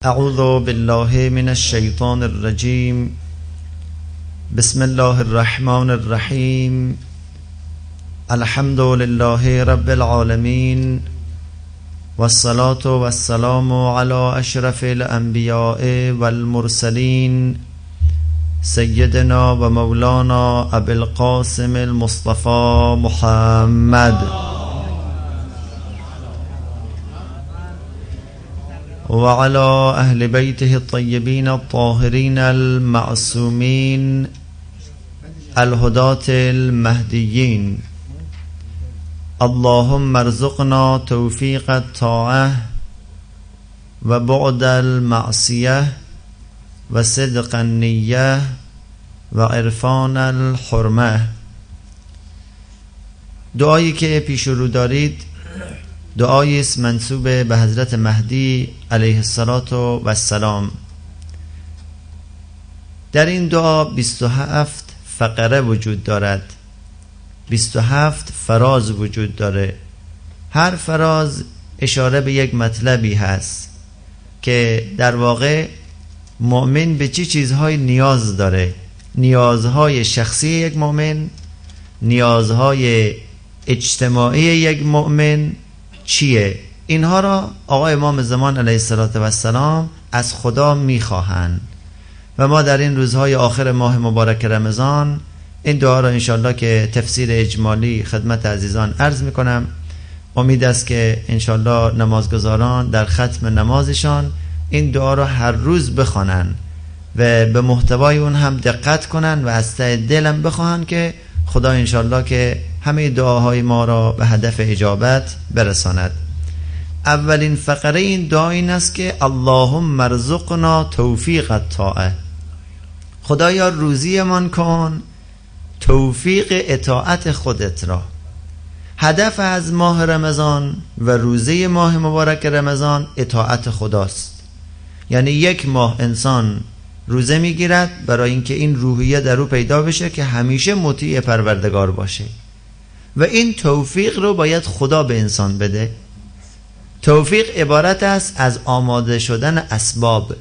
اعوذ بالله من الشیطان الرجیم. بسم الله الرحمن الرحیم. الحمد لله رب العالمین والصلاة والسلام على اشرف الانبیاء والمرسلین سیدنا و مولانا ابی القاسم المصطفى محمد وعلى أهل بيته الطيبين الطاهرين المعصومين الهداة المهديين. اللهم ارزقنا توفيق الطاعة وبعد المعصية وصدق النية وعرفان الحرمة. دعایی که پیش رو دارید دعایی است منسوب به حضرت مهدی علیه السلام. در این دعا 27 فقره وجود دارد، 27 فراز وجود داره. هر فراز اشاره به یک مطلبی هست که در واقع مؤمن به چه چیزهای نیاز داره، نیازهای شخصی یک مؤمن، نیازهای اجتماعی یک مؤمن چیه. اینها را آقای امام زمان علیه السلام از خدا میخواهند و ما در این روزهای آخر ماه مبارک رمضان این دعا را انشالله که تفسیر اجمالی خدمت عزیزان عرض میکنم. امید است که انشالله نمازگزاران در ختم نمازشان این دعا را هر روز بخوانند و به محتوای اون هم دقت کنند و از ته دلم بخواهند که خدا انشالله که همه دعاهای ما را به هدف اجابت برساند. اولین فقره این دعا این است که اللهم ارزقنا توفیق الطاعه. خدایا روزیمان کن توفیق اطاعت خودت را. هدف از ماه رمضان و روزه ماه مبارک رمضان اطاعت خداست. یعنی یک ماه انسان روزه میگیرد برای اینکه این روحیه در او پیدا بشه که همیشه مطیع پروردگار باشه و این توفیق رو باید خدا به انسان بده. توفیق عبارت است از آماده شدن اسباب.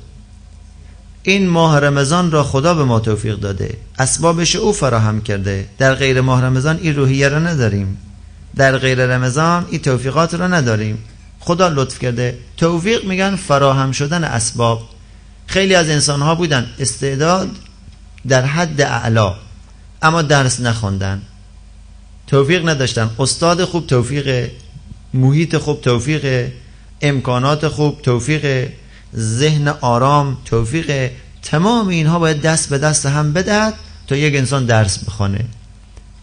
این ماه رمضان را خدا به ما توفیق داده، اسبابش او فراهم کرده. در غیر ماه رمضان این روحیه را نداریم، در غیر رمضان این توفیقات را نداریم. خدا لطف کرده. توفیق میگن فراهم شدن اسباب. خیلی از انسانها بودن استعداد در حد اعلا اما درس نخوندن، توفیق نداشتن. استاد خوب توفیق، محیط خوب توفیق، امکانات خوب توفیق، ذهن آرام توفیق. تمام اینها باید دست به دست هم بدهد تا یک انسان درس بخونه.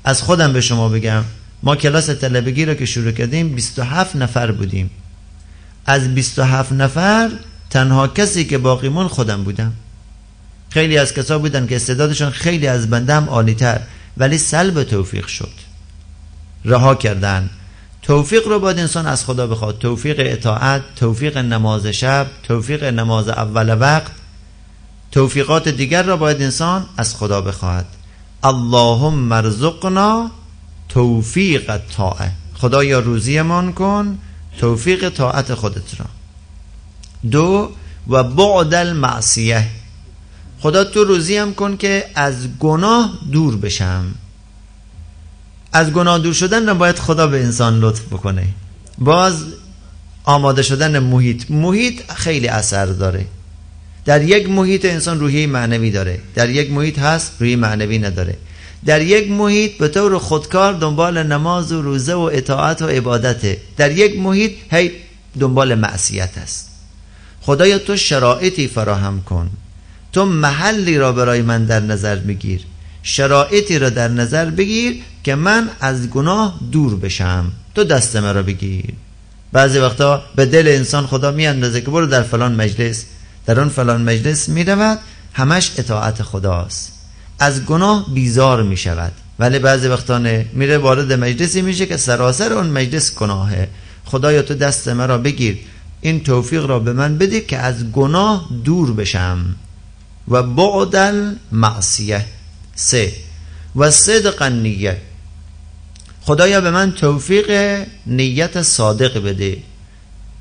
از خودم به شما بگم، ما کلاس طلبگی را که شروع کردیم 27 نفر بودیم. از 27 نفر تنها کسی که باقی مون خودم بودم. خیلی از کسا بودن که استعدادشون خیلی از بندم عالی‌تر ولی سلب توفیق شد، رها کردن. توفیق رو باید انسان از خدا بخواد. توفیق اطاعت، توفیق نماز شب، توفیق نماز اول وقت، توفیقات دیگر را باید انسان از خدا بخواد. اللهم ارزقنا توفیق الطاعه. خدایا روزیمان کن توفیق طاعت خودت را. 2 و بعد المعصیه. خدا تو روزیم کن که از گناه دور بشم. از گناه دور شدن باید خدا به انسان لطف بکنه. باز آماده شدن محیط خیلی اثر داره. در یک محیط انسان روحیه معنوی داره، در یک محیط هست روحیه معنوی نداره. در یک محیط به طور خودکار دنبال نماز و روزه و اطاعت و عبادته، در یک محیط هی دنبال معصیت است. خدایا تو شرایطی فراهم کن، تو محلی را برای من در نظر بگیر، شرایطی را در نظر بگیر که من از گناه دور بشم. تو دست مرا بگیر. بعضی وقتا به دل انسان خدا میاندازه که برو در فلان مجلس، در اون فلان مجلس میرود، همش اطاعت خداست، از گناه بیزار میشود. ولی بعضی وقتا میره وارد مجلسی میشه که سراسر اون مجلس گناهه. خدایا تو دست مرا بگیر، این توفیق را به من بده که از گناه دور بشم. و بعد المعصیه. 3 و صدق النیه. خدایا به من توفیق نیت صادق بده.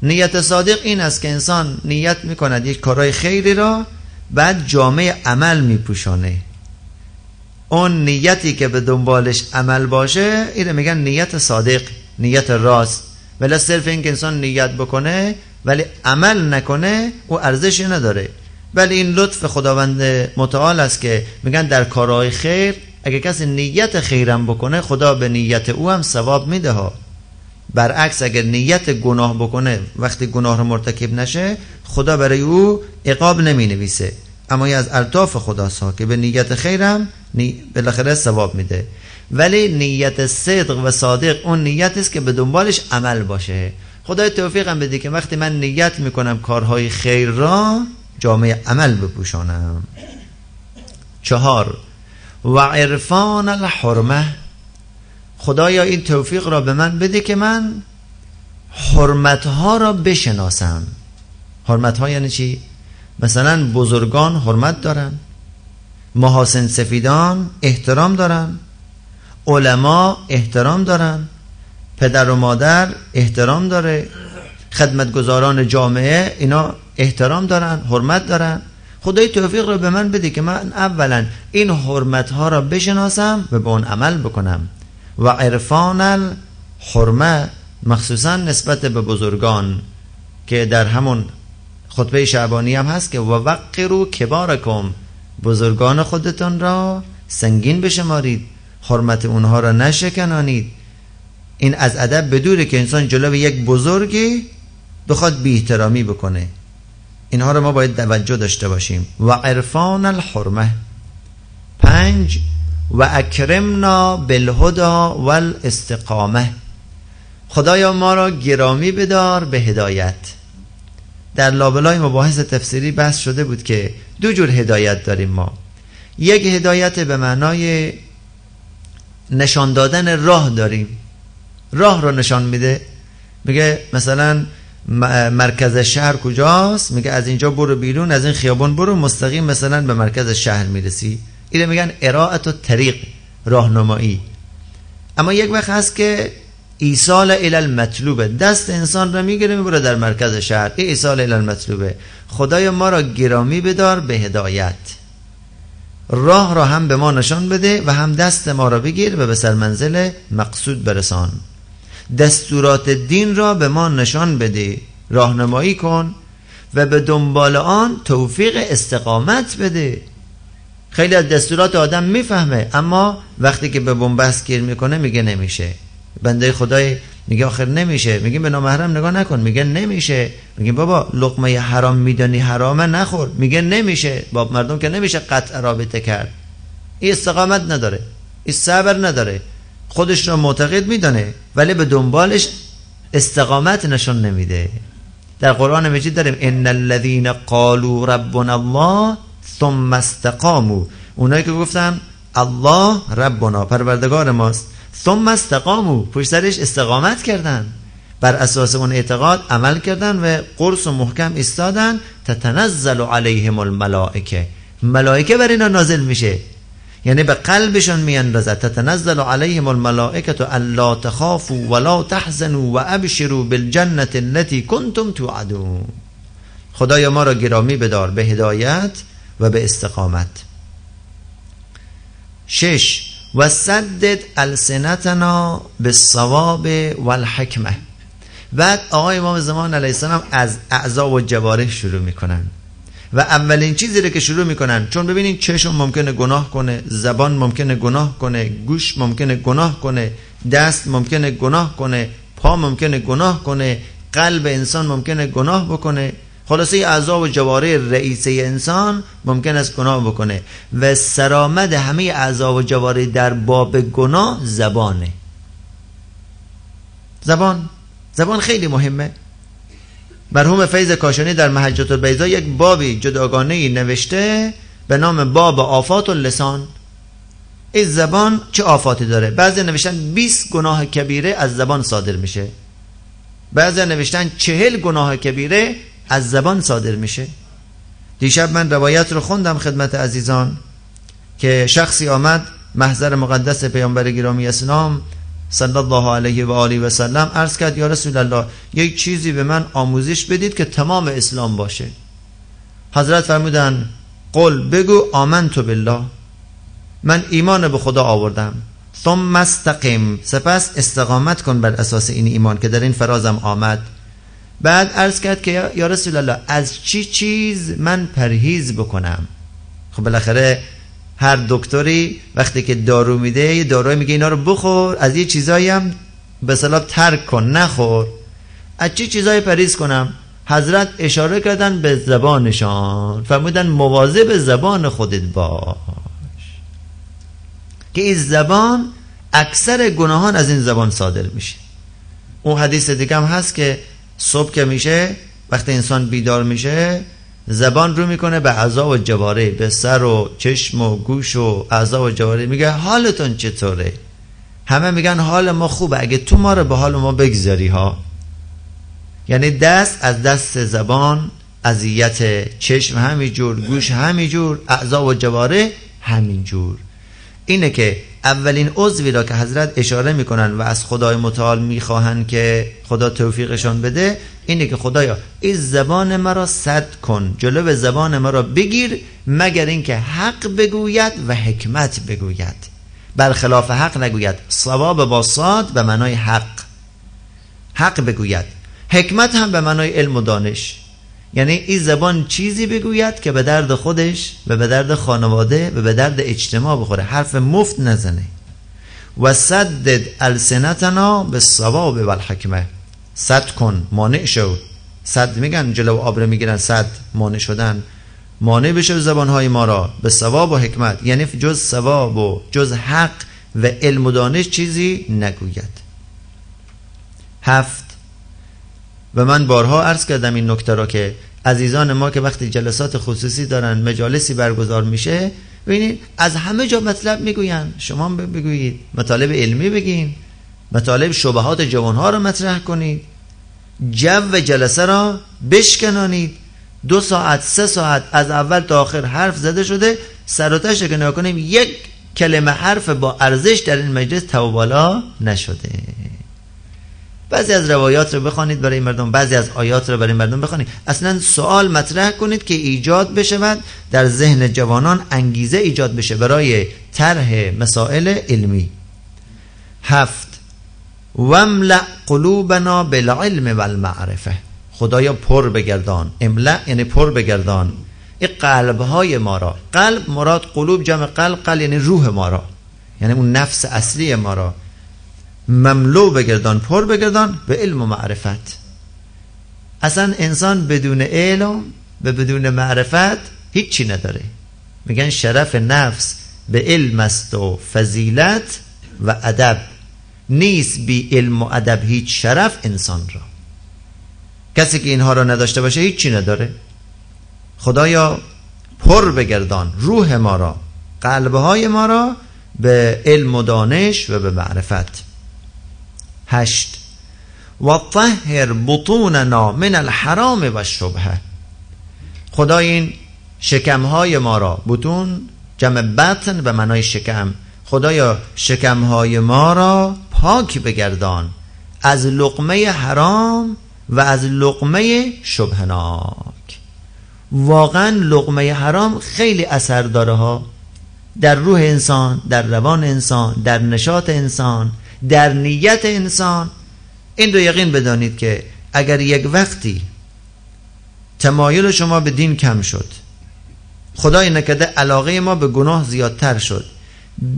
نیت صادق این است که انسان نیت میکند یک کارهای خیری را، بعد جامعه عمل میپوشانه. اون نیتی که به دنبالش عمل باشه اینو میگن نیت صادق، نیت راست. ولی صرف این که انسان نیت بکنه ولی عمل نکنه او ارزشی نداره. ولی این لطف خداوند متعال است که میگن در کارهای خیر اگه کسی نیت خیرم بکنه خدا به نیت او هم ثواب میده ها. برعکس اگر نیت گناه بکنه وقتی گناه رو مرتکب نشه خدا برای او عقاب نمی نویسه. اما این از الطاف خداست ها که به نیت خیرم بالاخره ثواب میده. ولی نیت صدق و صادق اون نیت است که به دنبالش عمل باشه. خدای توفیقم بده که وقتی من نیت میکنم کارهای خیر را جامعه عمل بپوشانم. 4 و عرفان الحرمه، خدایا این توفیق را به من بده که من حرمتها را بشناسم. حرمتها یعنی چی؟ مثلا بزرگان حرمت دارن، محاسن سفیدان احترام دارن، علما احترام دارن، پدر و مادر احترام داره، خدمتگزاران جامعه اینا احترام دارن، حرمت دارن. خدای توفیق رو به من بده که من اولا این حرمت ها را بشناسم و به اون عمل بکنم. و عرفان الحرمه مخصوصا نسبت به بزرگان که در همون خطبه شعبانی هم هست که ووقروا کبارکم، بزرگان خودتون را سنگین بشمارید، حرمت اونها را نشکنانید. این از ادب بدوره که انسان جلوی یک بزرگی بخواد بی احترامی بکنه. اینها رو ما باید توجه داشته باشیم. و عرفان الحرمه. 5 و اکرمنا بالهدى والاستقامه، خدایا ما را گرامی بدار به هدایت. در لابلای مباحث تفسیری بحث شده بود که 2 جور هدایت داریم ما. یک هدایت به معنای نشان دادن راه داریم، راه رو نشان میده، میگه مثلا مرکز شهر کجاست، میگه از اینجا برو بیرون، از این خیابان برو مستقیم مثلا به مرکز شهر میرسی. اینو میگن ارائه الطریق، راهنمایی. اما یک وقت هست که ایصال الی المطلوب، دست انسان را میگیره میبره در مرکز شهر، این ایصال الی المطلوبه. خدای ما را گرامی بدار به هدایت، راه را هم به ما نشان بده و هم دست ما را بگیر و به سرمنزل مقصود برسان. دستورات دین را به ما نشان بده، راهنمایی کن و به دنبال آن توفیق استقامت بده. خیلی از دستورات آدم میفهمه اما وقتی که به بنبست گیر میکنه میگه نمیشه. بنده خدای میگه آخر نمیشه، میگیم به نامحرم نگاه نکن، میگه نمیشه. میگیم بابا لقمه حرام میدانی حرامه نخور، میگه نمیشه. با مردم که نمیشه قطع رابطه کرد. این استقامت نداره، این صبر نداره، خودش را معتقد میدانه ولی به دنبالش استقامت نشون نمیده. در قرآن مجید داریم ان الذين قالوا ربنا الله ثم استقاموا، اونایی که گفتن الله ربنا پروردگار ماست، ثم استقاموا پشت سرش استقامت کردن، بر اساس اون اعتقاد عمل کردن و قرص و محکم ایستادن. تتنزل علیهم الملائکه، ملائکه بر اینا نازل میشه، یعنی به قلبشون میاندازه. تتنزل علیهم الملائکه الا تخافوا ولا تحزنوا وابشروا بالجنه التي كنتم توعدون. خدایا ما را گرامی بدار به هدایت و به استقامت. 6 و سدد السنتنا بالصواب والحکمه. بعد آقای امام زمان علیه السلام از اعضا و جوارح شروع میکنن و اولین چیزی رو که شروع میکنن، چون ببینین چشم ممکنه گناه کنه، زبان ممکنه گناه کنه، گوش ممکنه گناه کنه، دست ممکنه گناه کنه، پا ممکنه گناه کنه، قلب انسان ممکنه گناه بکنه، خلاصه اعضا و جوارح رئیسه انسان ممکن است گناه بکنه و سرآمد همه اعضا و جوارح در باب گناه زبانه. زبان خیلی مهمه. مرحوم فیض کاشانی در محجة البیضاء یک بابی جداگانه‌ای نوشته به نام باب آفات اللسان. این زبان چه آفاتی داره؟ بعضی نوشتن 20 گناه کبیره از زبان صادر میشه، بعضی نوشتن 40 گناه کبیره از زبان صادر میشه. دیشب من روایت رو خوندم خدمت عزیزان که شخصی آمد محضر مقدس پیامبر گرامی اسلام صلی الله علیه و آله و سلم عرض کرد یا رسول الله یک چیزی به من آموزش بدید که تمام اسلام باشه. حضرت فرمودن قل بگو آمنت بالله، من ایمان به خدا آوردم. ثم استقم، سپس استقامت کن بر اساس این ایمان که در این فرازم آمد. بعد عرض کرد که یا رسول الله از چی چیز من پرهیز بکنم؟ خب بالاخره هر دکتری وقتی که دارو میده یه داروی میگه اینا رو بخور، از یه چیزایی هم به اصطلاح ترک کن، نخور. از چی چیزایی پرهیز کنم؟ حضرت اشاره کردن به زبانشان، فرمودن مواظب زبان خودت باش که این زبان اکثر گناهان از این زبان صادر میشه. اون حدیث دیگه هم هست که صبح که میشه وقتی انسان بیدار میشه زبان رو میکنه به اعضا و جواره، به سر و چشم و گوش و اعضا و جواره، میگه حالتون چطوره؟ همه میگن حال ما خوبه، اگه تو ما رو به حال ما بگذاری ها. یعنی دست از دست زبان، اذیت چشم همینجور، گوش همینجور، اعضا و جواره همینجور. اینه که اولین عضوی را که حضرت اشاره میکنن و از خدای متعال میخواهن که خدا توفیقشان بده اینه که خدایا این زبان مرا سد کن، جلو زبان مرا بگیر، مگر اینکه حق بگوید و حکمت بگوید، برخلاف حق نگوید. صواب با صاد به معنای حق بگوید، حکمت هم به معنای علم و دانش. یعنی این زبان چیزی بگوید که به درد خودش و به درد خانواده و به درد اجتماع بخوره، حرف مفت نزنه. و سدد السنتنا بالصواب والحکمه، سد کن، مانع شو. سد میگن جلو آب رو میگیرن، سد مانع شدن، مانع بشه زبانهای ما را به صواب و حکمت، یعنی جز صواب و جز حق و علم و دانش چیزی نگوید. 7. و من بارها عرض کردم این نکته را که عزیزان ما که وقتی جلسات خصوصی دارن، مجالسی برگزار میشه، ببینید از همه جا مطلب میگوین، شما بگویید، مطالب علمی بگین، مطالب شبهات جوانها را مطرح کنید، جو جلسه را بشکنانید. 2 ساعت 3 ساعت از اول تا آخر حرف زده شده، سر و تهش که نگاه کنیم یک کلمه حرف با ارزش در این مجلس توبالا نشده. بعضی از روایات رو بخوانید برای مردم، بعضی از آیات رو برای مردم بخوانید، اصلا سوال مطرح کنید که ایجاد بشود در ذهن جوانان، انگیزه ایجاد بشه برای طرح مسائل علمی. 7. واملأ قلوبنا بالعلم والمعرفه، خدایا پر بگردان، املأ یعنی پر بگردان این قلب‌های ما را. قلب مراد قلوب جمع قلب یعنی روح ما را، یعنی اون نفس اصلی ما را مملو بگردان، پر بگردان به علم و معرفت. اصلا انسان بدون علم و بدون معرفت هیچی نداره. میگن شرف نفس به علم است و فضیلت و ادب، نیست بی علم و ادب هیچ شرف انسان را. کسی که اینها را نداشته باشه هیچی نداره. خدایا پر بگردان روح ما را، قلبهای ما را به علم و دانش و به معرفت. 8. و طهر بطوننا من الحرام و الشبهه، خدای این شکمهای ما را، بطون جمع بطن به معنای شکم، خدایا شکمهای ما را پاک بگردان از لقمه حرام و از لقمه شبهناک. واقعا لقمه حرام خیلی اثر داره ها در روح انسان، در روان انسان، در نشاط انسان، در نیت انسان. این رو یقین بدانید که اگر یک وقتی تمایل شما به دین کم شد، خدای نکرده علاقه ما به گناه زیادتر شد،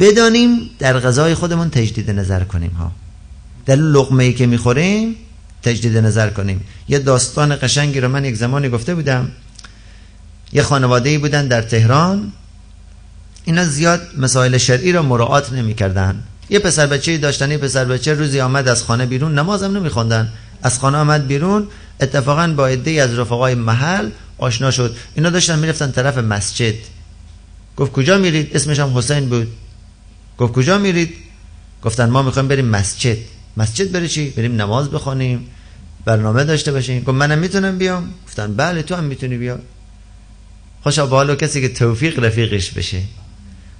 بدانیم در غذای خودمون تجدید نظر کنیم ها، در لقمه‌ای که میخوریم تجدید نظر کنیم. یه داستان قشنگی رو من یک زمانی گفته بودم. یه خانواده‌ای بودن در تهران، اینا زیاد مسائل شرعی رو مراعات نمی‌کردن. یه پسر بچه‌ای داشتن، یه پسر بچه روزی آمد از خانه بیرون، نمازم نمی‌خوندن، از خانه آمد بیرون، اتفاقاً با عده‌ای از رفقای محل آشنا شد. اینا داشتن میرفتن طرف مسجد. گفت کجا میرید؟ اسمش هم حسین بود. گفت کجا میرید؟ گفتن ما می‌خوایم بریم مسجد. مسجد برای چی؟ بریم نماز بخونیم، برنامه داشته باشیم. گفت منم میتونم بیام؟ گفتن بله تو هم میتونی بیا. خوشا به حال کسی که توفیق رفیقش بشه.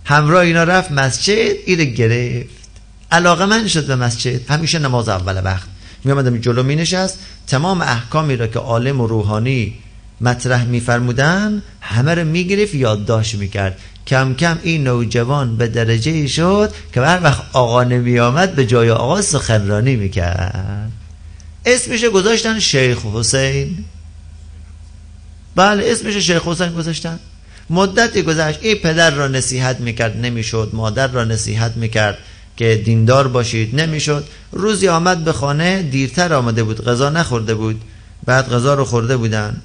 همراه اینا رفت مسجد، اینو گرفت، علاقه‌مند شد به مسجد، همیشه نماز اول وقت میامدم جلو مینشست، تمام احکامی را که عالم و روحانی مطرح میفرمودن همه رو میگرفت یادداشت میکرد. کم کم این نوجوان به درجه شد که هر وقت آقا نمی آمد به جای آقا سخنرانی میکرد. اسمش گذاشتن شیخ حسین. بله اسمش شیخ حسین گذاشتن. مدتی گذشت، این پدر را نصیحت میکرد نمیشد، مادر را نصیحت میکرد که دیندار باشید نمیشد. روزی آمد به خانه، دیرتر آمده بود، غذا نخورده بود. بعد غذا رو خورده بودن.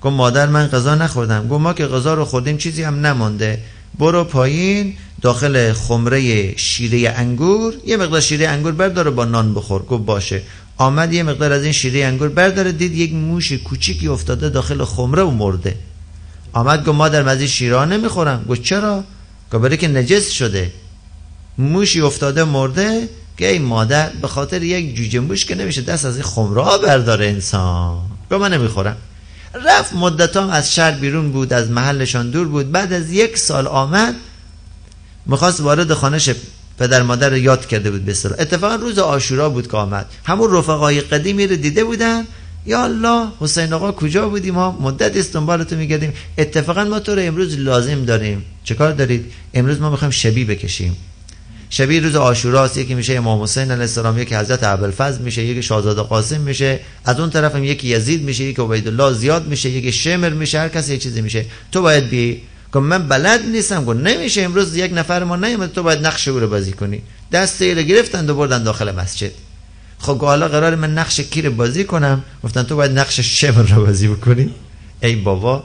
گفت مادر من غذا نخوردم. گفت ما که غذا رو خوردیم چیزی هم نمانده، برو پایین داخل خمره شیره انگور یه مقدار شیره انگور بردار با نان بخور. گفت باشه. آمد یه مقدار از این شیره انگور برداره، دید یک موش کوچیکی افتاده داخل خمره و مرده. آمد گفت مادر من از این شیره نمیخورم. گفت چرا؟ گفت برای که نجس شده. موشی افتاده مرده که ای مادر به خاطر یک جوجه موش که نمیشه دست از این خمره برداره انسان. گفت من نمیخورم. رفت، مدتام از شهر بیرون بود، از محلشان دور بود. بعد از 1 سال آمد، میخواست وارد خانه شه، پدر مادر رو یاد کرده بود به اصطلاح. اتفاقا روز عاشورا بود که آمد. همون رفقای قدیمی رو دیده بودن. یا الله حسین آقا کجا بودی؟ ما مدت است دنبالتو میگردیم. اتفاقا ما تو رو امروز لازم داریم. چه کار دارید؟ امروز ما میخوایم شبی بکشیم. شبیه روز عاشوراست، یکی میشه امام حسین علیه السلام، یکی حضرت ابوالفضل میشه، یکی شاهزاده قاسم میشه، از اون طرف هم یکی یزید میشه، یکی عبیدالله زیاد میشه، یکی شمر میشه، هر کسی یه چیزی میشه. تو باید بی که من بلد نیستم. گفت نمیشه، امروز یک نفر ما نیومد، تو باید نقش او رو بازی کنی. دسته رو گرفتن و بردن داخل مسجد. خب حالا قرار من نقش کی رو بازی کنم؟ گفتن تو باید نقش شمر رو بازی بکنی. ای بابا،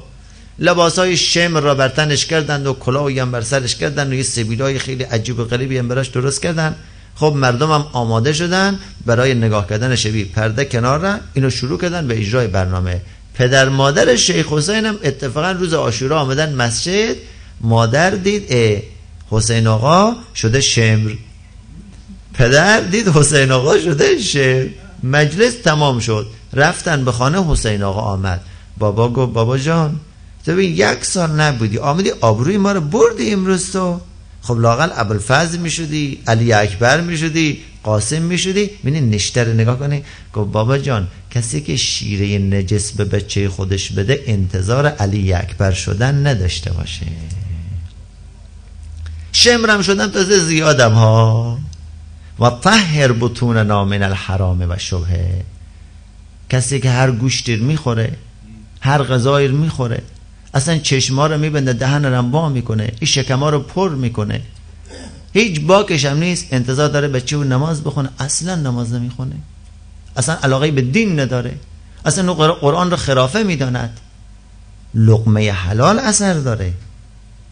لباسای شمر را بر تنش کردند و کلاهی هم بر سرش کردند و یه سبیلای خیلی عجیب و غریبی هم براش درست کردند. خب مردم هم آماده شدن برای نگاه کردن شبیه. پرده کنار را اینو شروع کردن به اجرای برنامه. پدر مادر شیخ حسین هم اتفاقا روز عاشورا آمدن مسجد. مادر دید حسین آقا شده شمر، پدر دید حسین آقا شده شمر. مجلس تمام شد، رفتن به خانه. حسین آقا آمد. بابا گفت بابا جان تو ببین 1 سال نبودی، آمدی آبروی ما رو بردی امروز. تو خب لااقل ابوالفضل میشدی، علی اکبر میشدی، قاسم میشدی. ببین نشته رو نگاه کنی. گفت بابا جان کسی که شیره نجس به بچه خودش بده انتظار علی اکبر شدن نداشته باشه. شمرم شدم تازه زیادم ها. و طهر بطوننا من الحرام و شبهه. کسی که هر گوشتی میخوره، هر غذایی رو میخوره، اصلا چشما رو میبنده، دهن رو وا میکنه، این شکما رو پر میکنه، هیچ باکش هم نیست، انتظار داره بچه او نماز بخونه. اصلا نماز نمیخونه، اصلا علاقه به دین نداره، اصلا قرآن رو خرافه میداند. لقمه حلال اثر داره.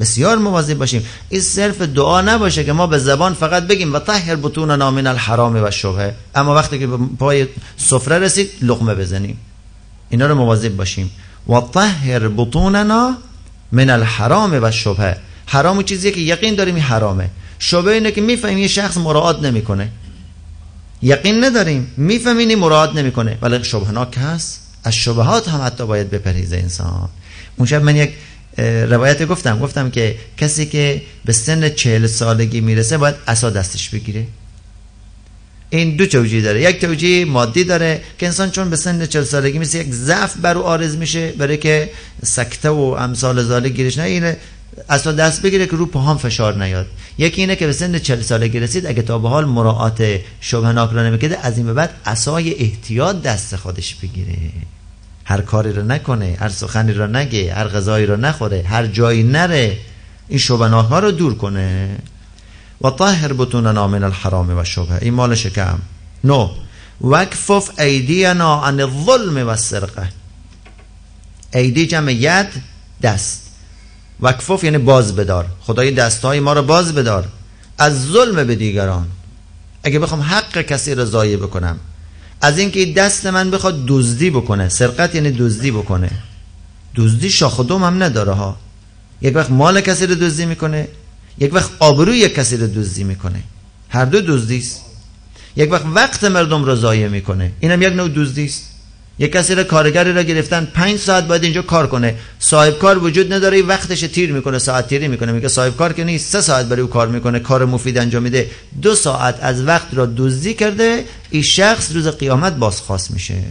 بسیار مواظب باشیم. این صرف دعا نباشه که ما به زبان فقط بگیم و طهر بطوننا من الحرام و شبهه، اما وقتی که به پای سفره رسید لقمه بزنیم. اینا رو مواظب باشیم. و طهر بطوننا من الحرام و شبهه. حرام چیزیه که یقین داریم این حرامه. شبهه اینه که میفهمیم یه شخص مراعات نمیکنه، یقین نداریم، میفهمیم این مراعات نمیکنه ولی شبهناک هست. از شبهات هم حتی باید بپرهیزه انسان. اون شب من یک روایت گفتم که کسی که به سن 40 سالگی میرسه باید عصا دستش بگیره. این 2 توجیه داره. یک توجیه مادی داره که انسان چون به سن 40 سالگی میرسه یک ضعف بر او عارض میشه، برای که سکته و امثال ذالک گیرش نه، اینه عصا دست بگیره که رو پاهام فشار نیاد. یکی اینه که به سن 40 سالگی رسید اگه تا به حال مراعات شبهناک را نمیکرده، از این به بعد عصای احتیاط دست خودش بگیره، هر کاری رو نکنه، هر سخنی رو نگه، هر غذایی رو نخوره، هر جایی نره، این شبهناک ها رو دور کنه. و طهر بطوننا من الحرام و شبهه. این مال شکم. 9 وکفف ایدینا عن الظلم و السرقه. ایدی جمع ید، دست. وکفف یعنی باز بدار. خدای دستهای ما رو باز بدار از ظلم به دیگران. اگه بخوام حق کسی رو ضایع بکنم، از اینکه دست من بخواد دزدی بکنه، سرقت یعنی دزدی بکنه. دزدی شاخ و دم هم نداره ها. یک وقت مال کسی رو دزدی میکنه، یک وقت آبروی کسی رو دزدی میکنه، هر دو دزدی است. یک وقت وقت مردم رو ضایع میکنه، اینم یک نوع دزدی است. یک کسی را کارگری را گرفتن 5 ساعت باید اینجا کار کنه، صاحب کار وجود نداره، وقتش تیر میکنه، ساعت تیری میکنه، میگه صاحب کار که نیست، 3 ساعت برای او کار میکنه، کار مفید انجام میده، 2 ساعت از وقت را دزدی کرده. این شخص روز قیامت بازخواست میشه.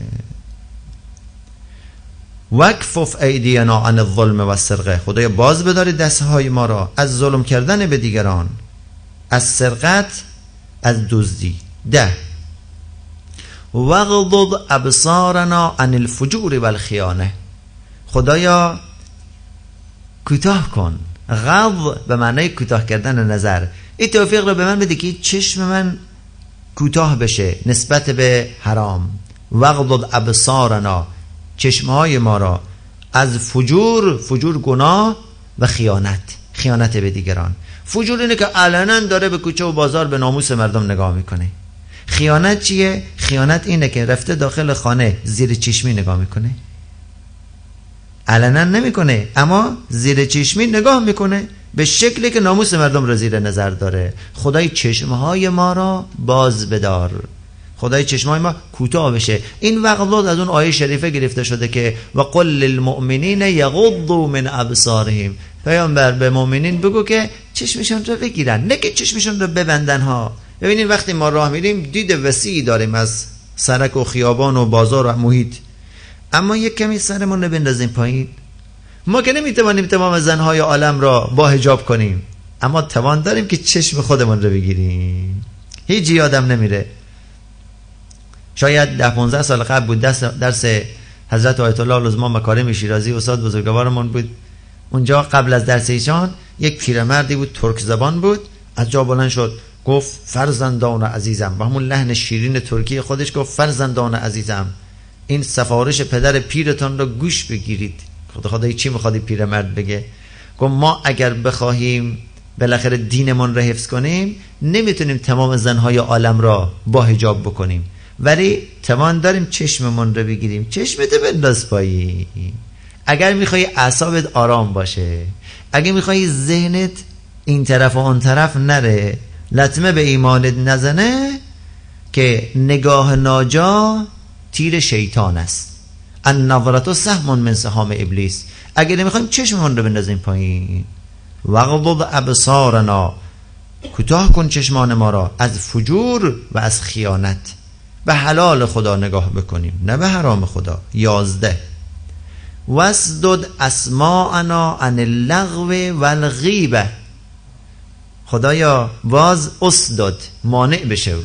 وکفف ایدینا عن الظلم و السرقه، خدایا باز بدارید دستهای ما را از ظلم کردن به دیگران، از سرقت، از دزدی. 10 وغضض ابصارنا عن الفجور و الخیانه، خدایا کوتاه کن. غض به معنای کوتاه کردن نظر. این توفیق رو به من بده که چشم من کوتاه بشه نسبت به حرام. وغضض ابصارنا، چشمهای ما را، از فجور گناه و خیانت به دیگران. فجور اینه که علنا داره به کوچه و بازار به ناموس مردم نگاه میکنه. خیانت چیه؟ خیانت اینه که رفته داخل خانه زیر چشمی نگاه میکنه، علنا نمیکنه اما زیر چشمی نگاه میکنه به شکلی که ناموس مردم را زیر نظر داره. خدای چشمهای ما را باز بدار، خدای چشمهای ما کوتاه بشه. این وغضات از اون آیه شریفه گرفته شده که و قل للمؤمنین یغضوا من ابصارهم، پیامبر به مؤمنین بگو که چشمشون رو بگیرن، نه که چشمشون رو ببندن ها. ببینید وقتی ما راه میریم دید وسیعی داریم از سرک و خیابان و بازار و محیط، اما یک کمی سرمون رو بندازیم پایین. ما که نمیتوانیم تمام زنهای عالم را با حجاب کنیم، اما توان داریم که چشم خودمون رو بگیریم. هیچ یادم نمیره، شاید 10-15 سال قبل بود، درس حضرت آیت الله العظما مکارم شیرازی استاد بزرگوارمون بود. اونجا قبل از درس ایشان یک پیرمردی بود، ترک زبان بود، از جا بلند شد گفت فرزندان عزیزم، با همون لحن شیرین ترکی خودش گفت فرزندان عزیزم، این سفارش پدر پیرتان را گوش بگیرید. خدای چی میخواد پیرمرد بگه؟ گفت ما اگر بخواهیم بالاخره دینمون را حفظ کنیم نمیتونیم تمام زنهای عالم را با حجاب بکنیم، ولی توان داریم چشممون رو بگیریم. چشمت بنداز پایین. اگر میخوای اعصابت آرام باشه، اگر میخوای ذهنت این طرف و آن طرف نره، لطمه به ایمانت نزنه، که نگاه ناجا تیر شیطان است، النظرة سهم من سهام ابلیس. اگر نمیخوایم چشممون رو بندازیم پایین. وغضض ابصارنا، کوتاه کن چشمان ما را از فجور و از خیانت. به حلال خدا نگاه بکنیم نه به حرام خدا. 11 واسدد اسماعنا عن اللغو والغیبه، خدایا باز اسدد مانع بشه.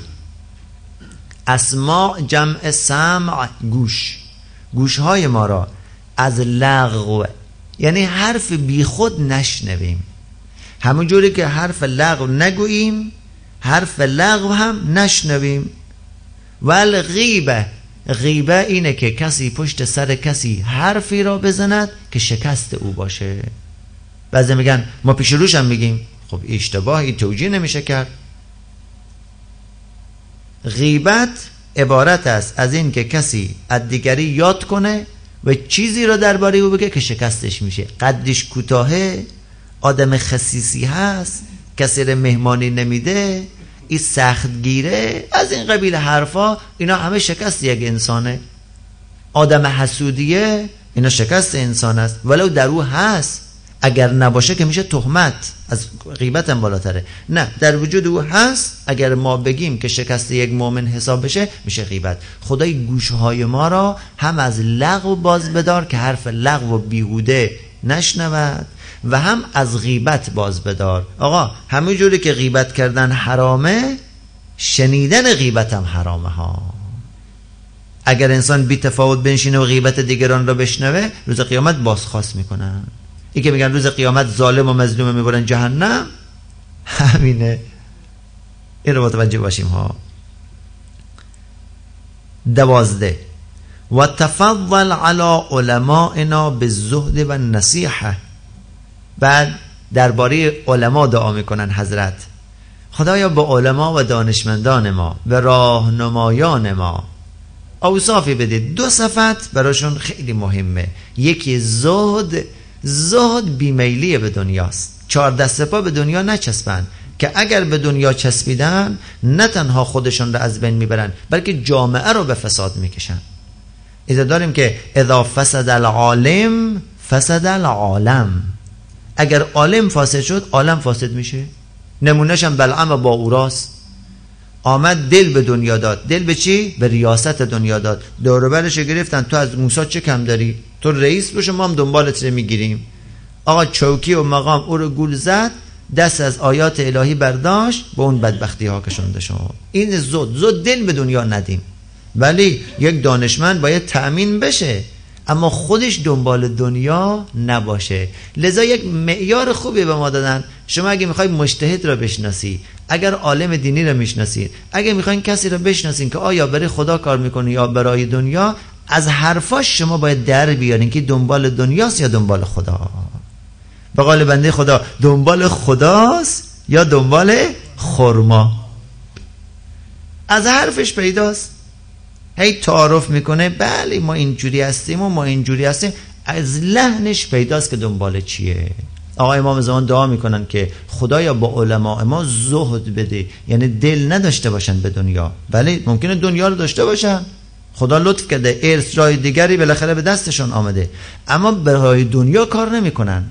اسماع جمع سمع، گوشهای ما را از لغو، یعنی حرف بی خود نشنویم. همون جوری که حرف لغو نگوییم، حرف لغو هم نشنویم. والغیبه، غیبه اینه که کسی پشت سر کسی حرفی را بزند که شکست او باشه. بعضی میگن ما پیش روش هم میگیم، خب اشتباهی توجیه نمیشه کرد. غیبت عبارت است از این که کسی از دیگری یاد کنه و چیزی را درباره او بگه که شکستش میشه. قدش کوتاهه، آدم خسیسی هست، کسی را مهمانی نمیده، این سخت گیره، از این قبیل حرفا، اینا همه شکست یک انسانه. آدم حسودیه، اینا شکست انسان است، ولو در او هست. اگر نباشه که میشه تهمت، از غیبت هم بالاتره. نه، در وجود او هست، اگر ما بگیم که شکست یک مؤمن حساب بشه میشه غیبت. خدای گوشهای ما را هم از لغو باز بدار که حرف لغو و بیهوده نشنود، و هم از غیبت باز بدار. آقا همه جوری که غیبت کردن حرامه، شنیدن غیبت هم حرامه ها. اگر انسان بی تفاوت بنشینه و غیبت دیگران را بشنوه، روز قیامت بازخواست میکنن. این که میگن روز قیامت ظالم و مظلوم میبرن جهنم، همینه. این رو متوجه باشیم ها. 12 و تفضل علی علمائنا بالزهد و النصیحه. بعد درباره علما دعا میکنن حضرت، خدایا به علما و دانشمندان ما، به راهنمایان ما اوصافی بده. 2 صفت براشون خیلی مهمه. یکی زهد بیمیلی به دنیاست. 4 دست پا به دنیا نچسبن، که اگر به دنیا چسبیدن نه تنها خودشون رو از بین میبرن، بلکه جامعه رو به فساد میکشن. اذا داریم که اذا فسد العالم فسد العالم، اگر عالم فاسد شد عالم فاسد میشه. نمونهش هم بلعم با اوراس، آمد دل به دنیا داد. دل به چی؟ به ریاست دنیا داد. دور و برش گرفتن تو از موسی چه کم داری؟ تو رئیس بشو ما هم دنبالت میگیریم. آقا چوکی و مقام او رو گول زد، دست از آیات الهی برداشت، به اون بدبختی ها کشونده شد. این زود دل به دنیا ندیم. ولی یک دانشمند باید تأمین بشه اما خودش دنبال دنیا نباشه. لذا یک معیار خوبی به ما دادن. شما اگه میخوای مجتهد را بشناسی، اگر عالم دینی را میشناسید، اگه میخواین کسی را بشناسین که آیا برای خدا کار میکنه یا برای دنیا، از حرفاش شما باید در بیارین که دنبال دنیاست یا دنبال خدا. به قول بنده خدا دنبال خداست یا دنبال خرما. از حرفش پیداست. هی تعارف میکنه بله ما اینجوری هستیم و ما اینجوری هستیم، از لحنش پیداست که دنبال چیه. آقای امام زمان دعا میکنن که خدایا با علماء ما زهد بده، یعنی دل نداشته باشن به دنیا. بله ممکنه دنیا رو داشته باشن، خدا لطف کرده ارث راه دیگری بالاخره به دستشون آمده، اما برای دنیا کار نمیکنن،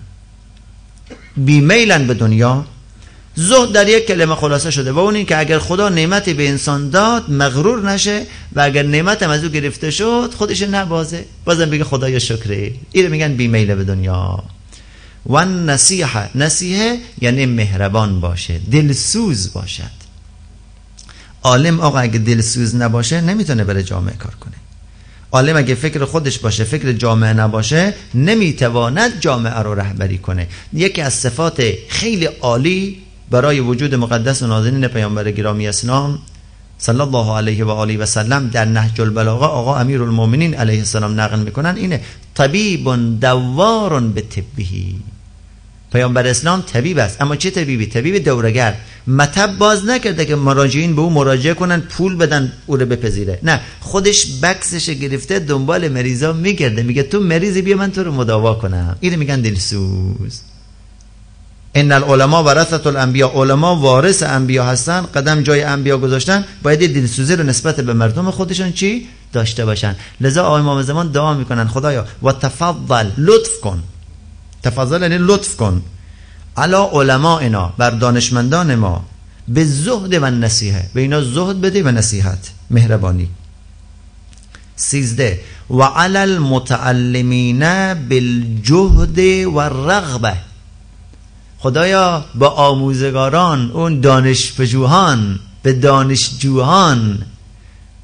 بیمیلن به دنیا. زهد در یک کلمه خلاصه شده و اون این که اگر خدا نعمتی به انسان داد مغرور نشه و اگر نعمت از او گرفته شد خودش نبازه، بازم بگه خدایا شکره. این رو میگن بیمیل به دنیا. و نصیحه یعنی مهربان باشه، دلسوز باشد. عالم آقا اگه دلسوز نباشه نمیتونه برای جامعه کار کنه. عالم اگه فکر خودش باشه، فکر جامعه نباشه، نمیتواند جامعه رو رهبری کنه. یکی از صفات خیلی عالی برای وجود مقدس و نازنین پیامبر گرامی اسلام صلی الله علیه و آله و سلم در نهج البلاغه آقا امیرالمومنین علیه السلام نقل میکنن اینه: طبیب دوار به طبیه. پیامبر اسلام طبیب است، اما چه طبیبی؟ طبیب دورگر. مطب باز نکرده که مراجعین به او مراجعه کنن پول بدن او رو بپذیره، نه، خودش بکسش گرفته دنبال مریضا میگرده، میگه تو مریضی بیا من تو رو مداوا کنم. اینو میگن دلسوز. ان العلماء ورثه الانبیاء، علما وارث انبیا هستن، قدم جای انبیا گذاشتن، باید دلسوزی رو نسبت به مردم خودشون چی داشته باشن. لذا آقای امام زمان دعا میکنن خدایا و تفضل، لطف کن، تفضل یعنی لطف کن، علی علمائنا، بر دانشمندان ما، به زهد و نصیحه، به اینا زهد بده و نصیحت، مهربانی. 13 و علی المتعلمین بالجهد و الرغبه، خدایا با آموزگاران، اون دانشپژوهان، به دانشجوهان،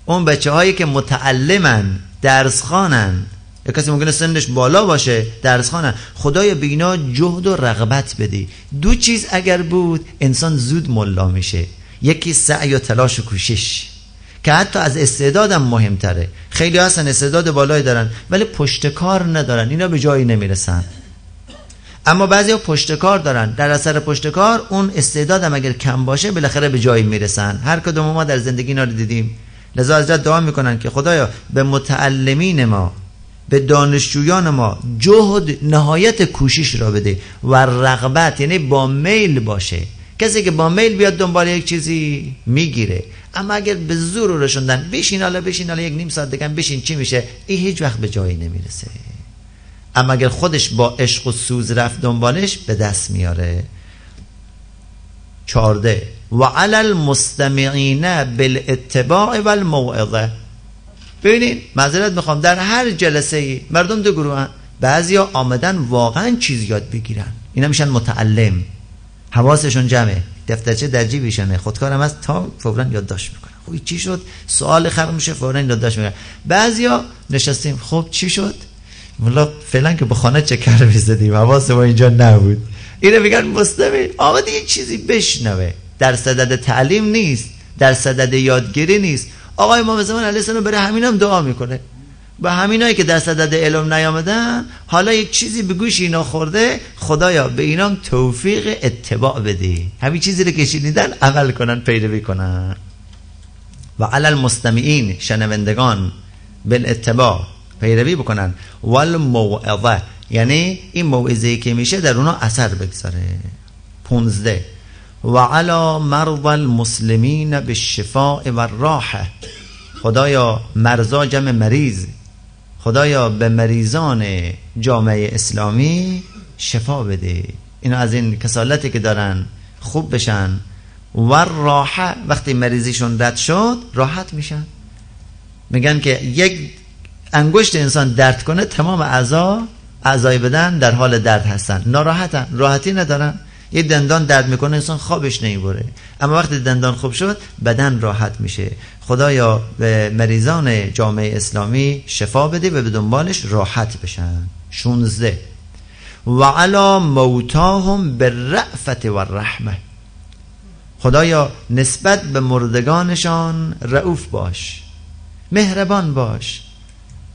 اون بچه هایی که متعلمن، درس خوانن، یا کسی ممکنه سنش بالا باشه درس خوانن، خدایا به اینا جهد و رغبت بدی. دو چیز اگر بود انسان زود ملا میشه، یکی سعی و تلاش و کوشش که حتی از استعدادم مهمتره. خیلی هستن استعداد بالایی دارن ولی پشتکار ندارن، اینا به جایی نمیرسن. اما بعضیا پشتکار دارن، در اثر پشتکار اون استعدادم اگر کم باشه بالاخره به جایی میرسن. هر کدوم ما در زندگی اینا رو دیدیم. لذا حضرت دعا میکنن که خدایا به متعلمین ما، به دانشجویان ما جهد، نهایت کوشش را بده و رغبت یعنی با میل باشه. کسی که با میل بیاد دنبال یک چیزی میگیره، اما اگر به زور رو رسوندن بشین حالا یک نیم ساعت دیگه بشین چی میشه، این هیچ وقت به جایی نمیرسه. اما اگر خودش با عشق و سوز رفت دنبالش به دست میاره. 14 و علی المستمعین بالاتباع والموعظه. ببینید معذرت میخوام، در هر جلسه ای مردم دو گروهن، بعضیا آمدن واقعا چیز یاد بگیرن، اینا میشن متعلم، حواسشون جمعه، دفترچه در جیبشونه، خودکارم از تا فوراً یادداشت میکنن. خب چی شد؟ سوال خلق میشه فوراً یادداشت میکنن. بعضیا نشستیم خب چی شد؟ والله فعلا که به خانه چکر میزدیم، حواس ما اینجا نبود. اینو میگن مستمع، آمده یه چیزی بشنوه، در صدد تعلیم نیست، در صدد یادگیری نیست. آقای امام زمان علیه السلام برای همینام دعا میکنه، با همینایی که در صدد علم نیامدن، حالا یک چیزی به گوش اینا خورده، خدایا به اینام توفیق اتباع بده، همین چیزی رو که شنیدن عمل کنن، پیروی کنن. و علی المستمعین، شنوندگان، بالاتباع، پیروی بکنن، والموعظه یعنی این موعظه‌ای که میشه در اونا اثر بگذاره. 15 و علی مرضى المسلمین بالشفاء والراحه، خدایا مرضا جمع مریض، خدایا به مریضان جامعه اسلامی شفا بده، اینا از این کسالتی که دارن خوب بشن. و راحه، وقتی مریضیشون رد شد راحت میشن. میگن که یک انگشت انسان درد کنه تمام اعضای بدن در حال درد هستن، ناراحتن، راحتی ندارن. یه دندان درد میکنه انسان خوابش نمیبره، اما وقتی دندان خوب شد بدن راحت میشه. خدایا به مریضان جامعه اسلامی شفا بده و به دنبالش راحت بشن. 16 و علی موتاهم بالرأفت و الرحمه. خدایا نسبت به مردگانشان رؤوف باش، مهربان باش،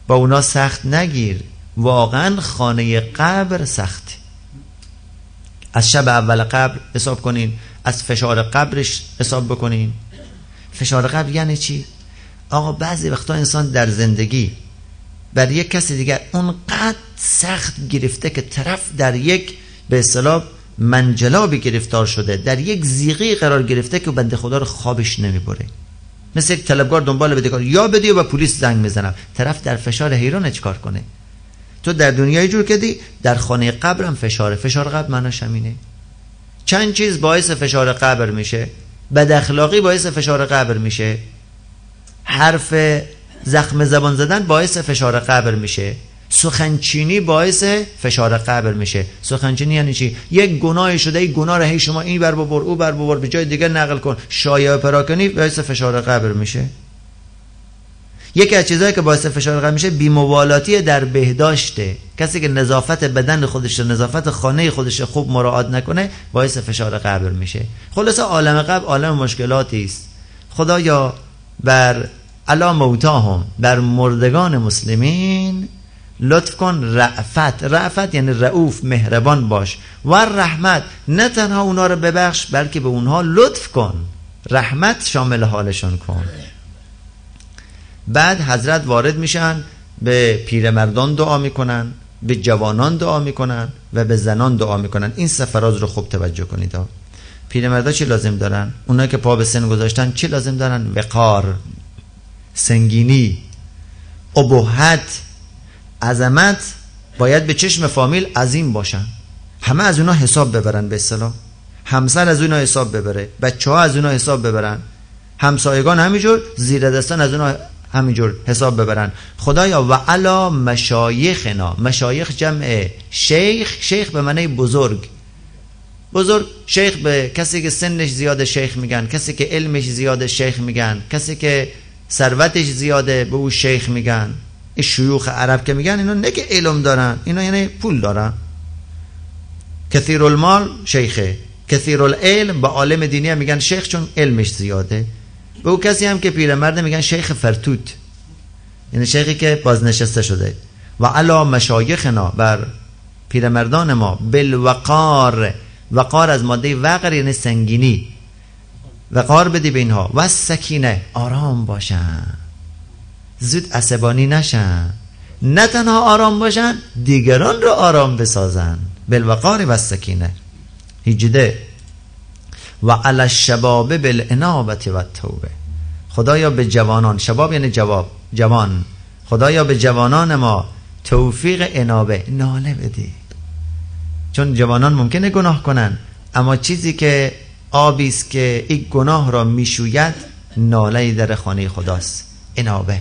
با اونا سخت نگیر. واقعا خانه قبر سخته. از شب اول قبر حساب کنین، از فشار قبرش حساب بکنین. فشار قبر یعنی چی؟ آقا بعضی وقتا انسان در زندگی بر یک کسی دیگر اونقدر سخت گرفته که طرف در یک به اصطلاح منجلابی گرفتار شده، در یک زیغی قرار گرفته که بنده خدا رو خوابش نمیبره. مثل یک طلبکار دنبال بدهکار، یا بدی و به پلیس زنگ میزنم. طرف در فشار حیرانه چیکار کنه؟ تو در دنیای جور کردی، در خانه قبرم فشار قبر معناش همینه. چند چیز باعث فشار قبر میشه. بد اخلاقی باعث فشار قبر میشه، حرف زخم زبان زدن باعث فشار قبر میشه، سخنچینی باعث فشار قبر میشه. سخنچینی یعنی چی؟ یک گناه شده، یک گناه رو هی شما این بر ببر او بر ببر به جای دیگه نقل کن، شایعه پراکنی باعث فشار قبر میشه. یکی از چیزایی که باعث فشار قبر میشه بی‌مبالاتی در بهداشته. کسی که نظافت بدن خودش، نظافت خانه خودش خوب مراعات نکنه باعث فشار قبر میشه. خلاصه عالم قبر عالم مشکلاتی است. خدایا بر علی موتاهم، بر مردگان مسلمین لطف کن. رأفت یعنی رؤوف، مهربان باش. و رحمت، نه تنها اونا رو ببخش بلکه به اونها لطف کن، رحمت شامل حالشون کن. بعد حضرت وارد میشن، به پیرمردان دعا میکنن، به جوانان دعا میکنن و به زنان دعا میکنن. این سه فراز رو خوب توجه کنید. پیرمردا چی لازم دارن؟ اونایی که پا به سن گذاشتن چی لازم دارن؟ وقار، سنگینی، ابهت، عظمت. باید به چشم فامیل عظیم باشن، همه از اونا حساب ببرن، به اصطلاح همسر از اونا حساب ببره، بچه‌ها از اونا حساب ببرن، همسایگان همینجور، زیر دستان از اونا همینجور حساب ببرن. خدایا و علی مشایخنا، مشایخ جمع شیخ، شیخ به معنی بزرگ. شیخ به کسی که سنش زیاده شیخ میگن، کسی که علمش زیاده شیخ میگن، کسی که ثروتش زیاده به او شیخ میگن. این شیوخ عرب که میگن اینا نه که علم دارن، اینا یعنی پول دارن. کثیر المال شیخه، کثیر العلم با عالم دینی هم میگن شیخ چون علمش زیاده. به او کسی هم که پیرمرد میگن شیخ فرتوت، یعنی شیخی که بازنشسته شده. و علی مشایخنا، بر پیرمردان ما، بالوقار، وقار از ماده وقر یعنی سنگینی، وقار بدی به اینها. و سکینه، آرام باشن، زود عصبانی نشن، نه تنها آرام باشن دیگران رو آرام بسازن. بالوقار و سکینه. 18 و علی الشباب بالانابه و التوبه. خدایا به جوانان، شباب یعنی جوان، خدایا به جوانان ما توفیق انابه، ناله بده. چون جوانان ممکنه گناه کنن، اما چیزی که آبی است که این گناه را میشوید، ناله در خانه خداست. انابه،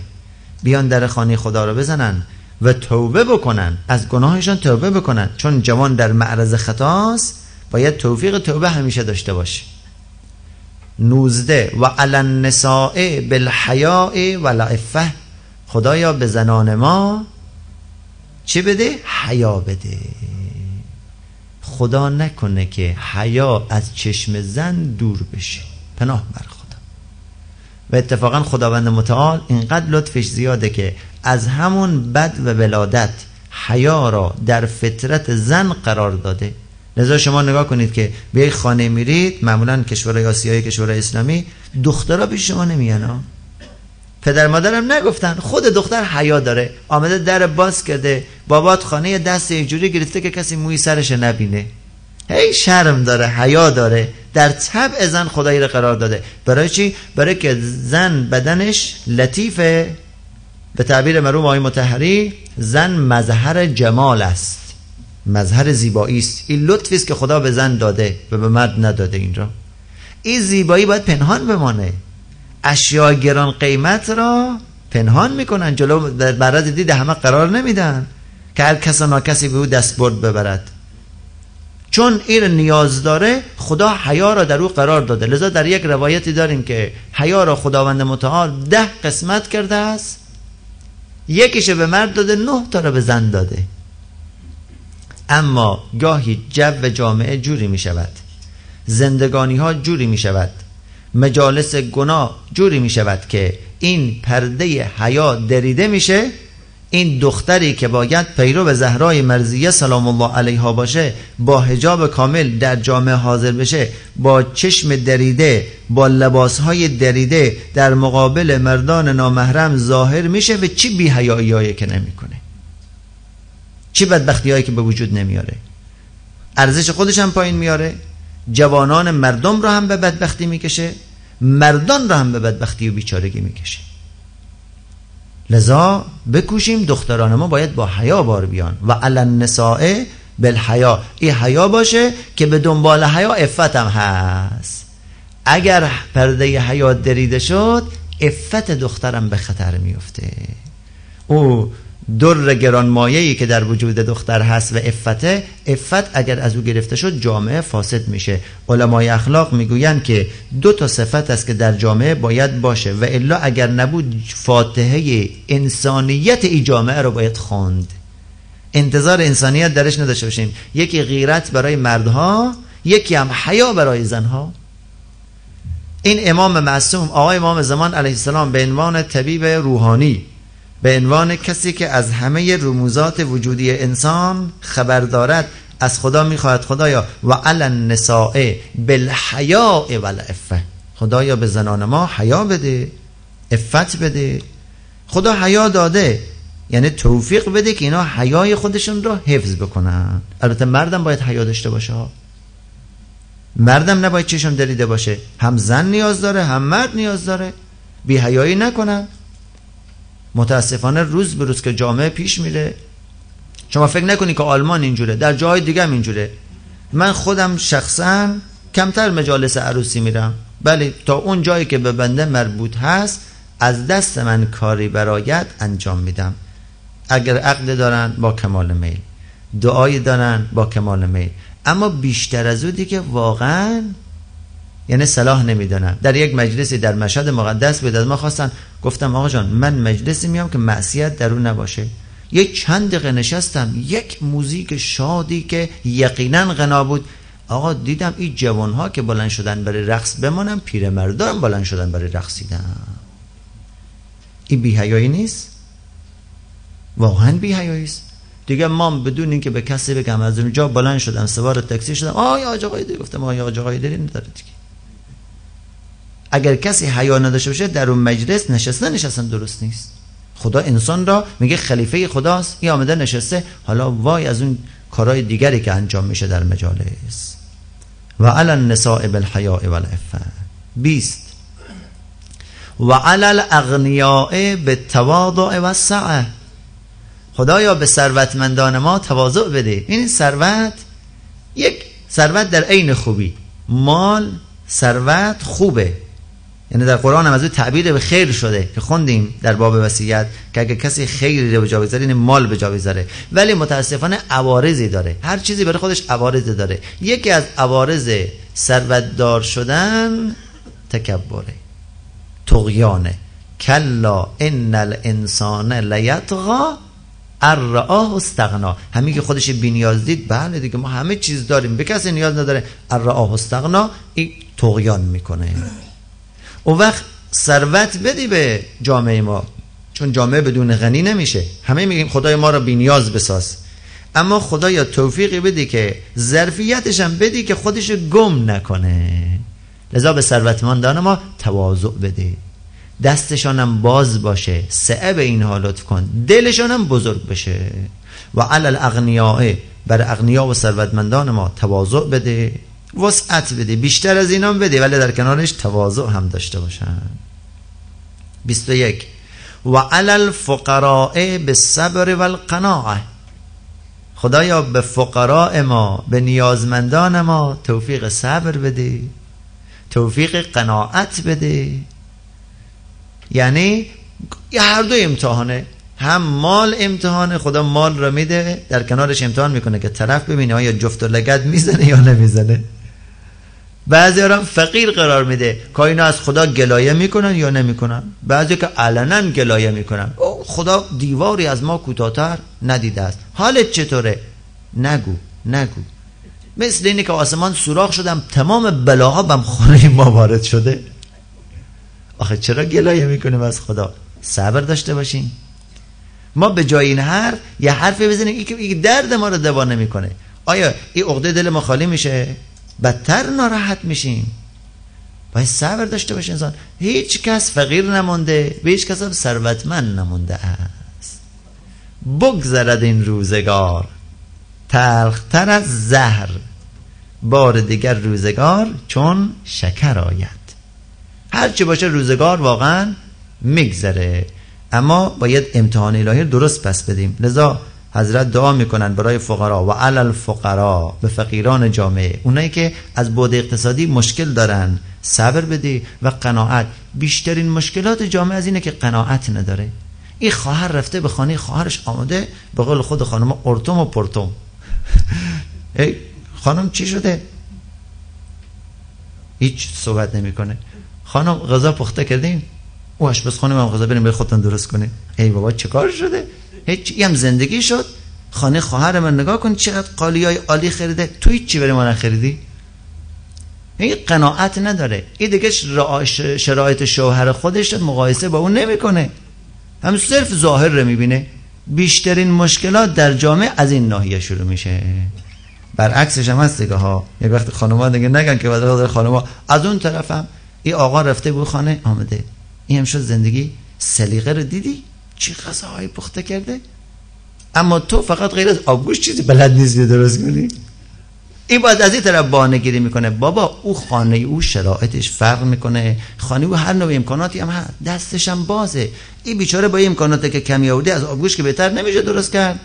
بیان در خانه خدا رو بزنن و توبه بکنن، از گناهشان توبه بکنن. چون جوان در معرض خطاست، باید توفیق توبه همیشه داشته باشه. 19 و علی النساء بالحیاء والعفه. خدایا به زنان ما چی بده؟ حیا بده. خدا نکنه که حیا از چشم زن دور بشه، پناه بر خدا. و اتفاقا خداوند متعال اینقدر لطفش زیاده که از همون بد و ولادت حیا را در فطرت زن قرار داده. لذا شما نگاه کنید که به یک خانه میرید، معمولا کشورهای آسیایی، کشورهای اسلامی، دخترها پیش شما نمیان. پدر مادرم نگفتن، خود دختر حیا داره، آمده در باز کرده، بابات خانه دست اینجوری گرفته که کسی موی سرش نبینه. هی شرم داره، حیا داره. در طبع زن خدایی را قرار داده. برای چی؟ برای که زن بدنش لطیفه، به تعبیر مرحوم آقای مطهری زن مظهر جمال است، مظهر زیبایی است. این لطفی است که خدا به زن داده و به مرد نداده. این را این زیبایی باید پنهان بمانه. اشیاء گران قیمت را پنهان میکنن، جلو در معرض دید همه قرار نمیدن که هر کس و ناکسی به او دست برد ببرد. چون این نیاز داره، خدا حیا را در او قرار داده. لذا در یک روایتی داریم که حیا را خداوند متعال 10 قسمت کرده است، یکیش به مرد داده، 9 تا را به زن داده. اما گاهی جو جامعه جوری می شود، زندگانی ها جوری می شود، مجالس گناه جوری می شود که این پرده حیا دریده میشه. این دختری که باید پیرو زهرای مرضیه سلام الله علیها باشه، با حجاب کامل در جامعه حاضر بشه، با چشم دریده، با لباسهای دریده در مقابل مردان نامحرم ظاهر میشه و چی بی حیایی‌هایی که نمیکنه، چی بدبختی‌هایی که به وجود نمیاره، ارزش خودش هم پایین میاره، جوانان مردم رو هم به بدبختی میکشه، مردان رو هم به بدبختی و بیچارگی میکشه. لذا بکوشیم دختران ما باید با حیا بار بیان. و علی النساء بالحیا، این حیا باشه که به دنبال حیا عفت هم هست. اگر پرده حیا دریده شد، عفت دخترم به خطر میفته. او در گرانمایه‌ای که در وجود دختر هست و عفت اگر از او گرفته شد، جامعه فاسد میشه. علمای اخلاق میگویند که 2 تا صفت است که در جامعه باید باشه و الا اگر نبود فاتحه انسانیت این جامعه رو باید خواند. انتظار انسانیت درش نداشته باشیم. یکی غیرت برای مردها، یکی هم حیا برای زنها. این امام معصوم، آقای امام زمان علیه السلام، به عنوان طبیب روحانی، به عنوان کسی که از همه رموزات وجودی انسان خبر دارد، از خدا میخواهد خدایا و علی النساء بالحیاء والعفه، خدایا به زنان ما حیا بده، عفت بده. خدا حیا داده، یعنی توفیق بده که اینا حیای خودشون رو حفظ بکنن. البته مردم باید حیا داشته باشه، مردم نباید چشم دریده باشه. هم زن نیاز داره، هم مرد نیاز داره. بی حیایی نکنن. متاسفانه روز به روز که جامعه پیش میره، شما فکر نکنی که آلمان اینجوره، در جای دیگه هم اینجوره. من خودم شخصا کمتر مجالس عروسی میرم، بله تا اون جایی که به بنده مربوط هست از دست من کاری برایت انجام میدم. اگر عقد دارن با کمال میل، دعایی دارن با کمال میل، اما بیشتر از اون دیگه واقعا یعنی صلاح نمیدونم. در یک مجلسی در مشهد مقدس بود، از ما خواستن، گفتم آقا جان من مجلسی میام که معصیت در اون نباشه. یک چند دقیقه نشستم، یک موزیک شادی که یقینا غنا بود. آقا دیدم این جوانها که بلند شدن برای رقص بمانن، پیرمردان بلند شدن برای رقصیدن. این بی‌حیایی نیست؟ واقعا بی‌حیایی است. دیگه ما بدون اینکه به کسی بگم از اونجا بلند شدم، سوار تاکسی شدم، آیا آقا قایدری، گفتم آیا آقا قایدری نداره دیگه. اگر کسی حیا نداشته باشه در اون مجلس نشستن درست نیست. خدا انسان را میگه خلیفه خداست، این آمده نشسته، حالا وای از اون کارهای دیگری که انجام میشه در مجالس. و علی النساء بالحیاء والعفه. 20 و علی الاغنیاء بالتواضع والسعه. خدایا به ثروتمندان ما تواضع بده. این ثروت، یک ثروت در عین خوبی، مال ثروت خوبه، یعنی در قرآن هم از اون تعبیر به خیر شده که خوندیم در باب وصیت که اگه کسی خیری رو به جا بذاره این مال به جا بذاره. ولی متاسفانه عوارضی داره، هر چیزی برای خودش عوارض داره. یکی از عوارض ثروتدار شدن تکبره، طغیانه. کلا ان الانسان لیطغی ان رآه استغنا. همین که خودش بی‌نیاز دید، بله دیگه ما همه چیز داریم، به کسی نیاز نداره، ان رآه استغنا، این طغیان میکنه. اون وقت ثروت بدی به جامعه ما، چون جامعه بدون غنی نمیشه. همه میگیم خدای ما را بی‌نیاز بساز، اما خدایا توفیقی بدی که ظرفیتش هم بدی که خودش گم نکنه. لذا به ثروتمندان ما تواضع بده، دستشان هم باز باشه، سعه به اینها لطف کن، دلشان هم بزرگ بشه. و علی الاغنیاء، بر اغنیا و ثروتمندان ما تواضع بده، وسعت بده، بیشتر از اینام بده، ولی در کنارش تواضع هم داشته باشن. 21 و علی الفقراء بالصبر والقناعه. خدایا به فقراء ما، به نیازمندان ما توفیق صبر بده، توفیق قناعت بده. یعنی هر دو امتحانه، هم مال امتحانه، خدا مال را میده، در کنارش امتحان میکنه که طرف ببینه آیا جفت و لگد میزنه یا نمیزنه. بعضی هم فقیر قرار میده که اینا از خدا گلایه میکنن یا نمیکنن. بعضی که علنا گلایه میکنن، خدا دیواری از ما کوتاه‌تر ندیده است، حالت چطوره؟ نگو. مثل اینه که آسمان سوراخ شدم تمام بلاها بم خانه ما وارد شده. آخه چرا گلایه میکنیم از خدا؟ صبر داشته باشیم. ما به جای این یه حرفی بزنیم که درد ما رو دوا نمیکنه. آیا این عقده دل ما خالی میشه؟ بدتر ناراحت میشیم. باید صبر داشته باشه انسان. هیچ کس فقیر نمونده، به هیچ کس هم ثروتمند نمونده است. بگذرد این روزگار تلختر از زهر، بار دیگر روزگار چون شکر آید. هرچی باشه روزگار واقعا میگذره، اما باید امتحان الهی درست پس بدیم. لذا حضرت دعا میکنن برای فقرا و علی الفقرا، به فقیران جامعه، اونایی که از بعد اقتصادی مشکل دارن صبر بده و قناعت. بیشترین مشکلات جامعه از اینه که قناعت نداره. این خواهر رفته به خانه خواهرش آمده، به قول خود خانم ارتم و پرتم. ای خانم چی شده؟ هیچ صحبت نمیکنه. خانم غذا پخته کردین؟ او آشپزخونه من غذا بریم به خودتون درست کنه. ای بابا چه کار شده؟ هیچ هم زندگی شد. خانه خواهر من نگاه کن چقدر قالیای عالی خریده، تو هیچ چی برای ما نخریدی. این قناعت نداره. این دیگه شرایط شوهر خودش مقایسه با اون نمیکنه، هم صرف ظاهر رو میبینه. بیشترین مشکلات در جامعه از این ناحیه شروع میشه. برعکسش هم هست دیگه ها. یک وقت خانم‌ها دیگه نگن که بعد خانم‌ها از اون طرفم این آقا رفته بود خانه آمده، این هم شد زندگی سلیقه رو دیدی چی غذاهای پخته کرده، اما تو فقط غیر از آبگوش چیزی بلد نیستی درست کنی. این باید از این طرف بهانه‌گیری میکنه. بابا او خانه او شرایطش فرق میکنه، خانه او هر نوع امکاناتی هم هست، دستش هم بازه. این بیچاره با این امکاناتی که کمی آورده از آبگوش که بهتر نمیشه درست کرد.